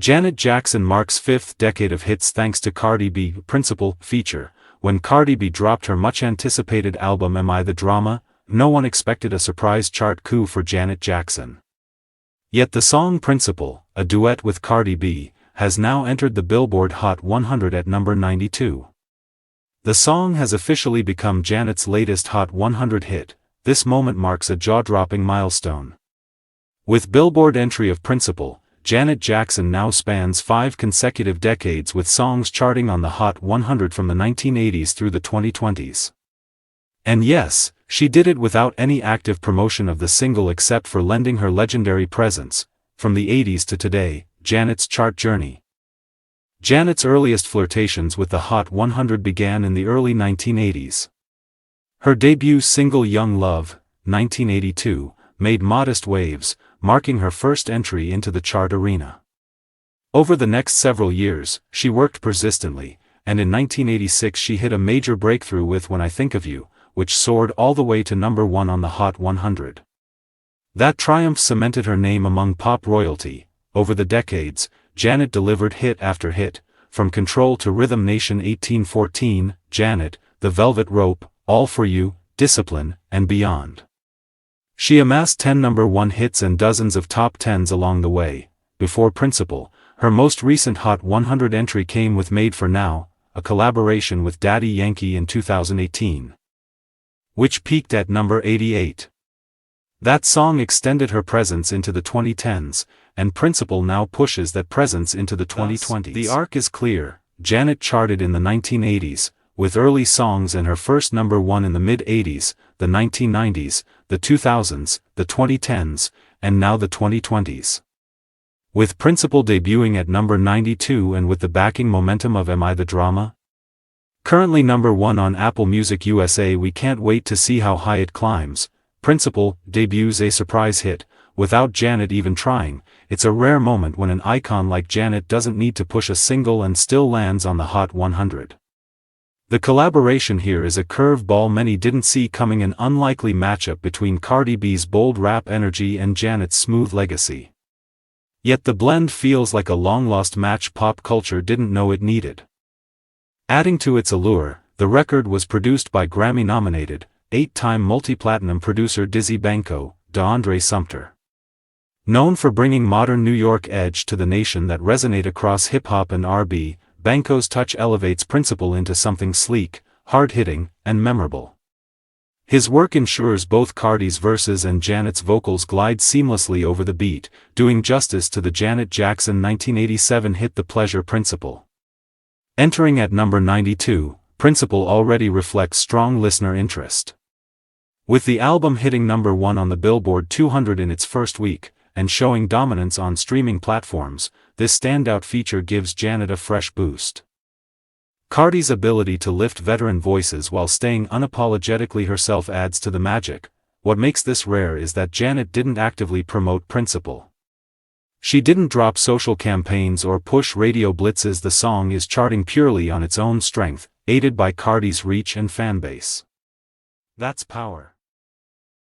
Janet Jackson marks fifth decade of hits thanks to Cardi B Principal feature. When Cardi B dropped her much-anticipated album Am I the Drama, no one expected a surprise chart coup for Janet Jackson. Yet the song Principal, a duet with Cardi B, has now entered the Billboard Hot 100 at number 92. The song has officially become Janet's latest Hot 100 hit. This moment marks a jaw-dropping milestone. With Billboard entry of Principal, Janet Jackson now spans 5 consecutive decades with songs charting on the Hot 100 from the 1980s through the 2020s. And yes, she did it without any active promotion of the single except for lending her legendary presence, from the 80s to today, Janet's chart journey. Janet's earliest flirtations with the Hot 100 began in the early 1980s. Her debut single Young Love, 1982, made modest waves, marking her first entry into the chart arena. Over the next several years, she worked persistently, and in 1986 she hit a major breakthrough with When I Think of You, which soared all the way to number 1 on the Hot 100. That triumph cemented her name among pop royalty. Over the decades, Janet delivered hit after hit, from Control to Rhythm Nation 1814, Janet, The Velvet Rope, All For You, Discipline, and beyond. She amassed 10 number 1 hits and dozens of top 10s along the way. Before Principal, her most recent Hot 100 entry came with Made For Now, a collaboration with Daddy Yankee in 2018, which peaked at number 88. That song extended her presence into the 2010s, and Principal now pushes that presence into the 2020s. The arc is clear. Janet charted in the 1980s, with early songs and her first number 1 in the mid-80s, the 1990s, the 2000s, the 2010s, and now the 2020s. With Principal debuting at number 92 and with the backing momentum of Am I the Drama? Currently number 1 on Apple Music USA, we can't wait to see how high it climbs. Principal debuts a surprise hit, without Janet even trying. It's a rare moment when an icon like Janet doesn't need to push a single and still lands on the Hot 100. The collaboration here is a curveball many didn't see coming, an unlikely matchup between Cardi B's bold rap energy and Janet's smooth legacy. Yet the blend feels like a long-lost match pop culture didn't know it needed. Adding to its allure, the record was produced by Grammy-nominated, 8-time multi-platinum producer Dizzy Banko, DeAndre Sumter. Known for bringing modern New York edge to the nation that resonate across hip-hop and R&B, Banko's touch elevates Principal into something sleek, hard-hitting, and memorable. His work ensures both Cardi's verses and Janet's vocals glide seamlessly over the beat, doing justice to the Janet Jackson 1987 hit The Pleasure Principal. Entering at number 92, Principal already reflects strong listener interest. With the album hitting number 1 on the Billboard 200 in its first week, and showing dominance on streaming platforms, this standout feature gives Janet a fresh boost. Cardi's ability to lift veteran voices while staying unapologetically herself adds to the magic. What makes this rare is that Janet didn't actively promote Principal. She didn't drop social campaigns or push radio blitzes. The song is charting purely on its own strength, aided by Cardi's reach and fanbase. That's power.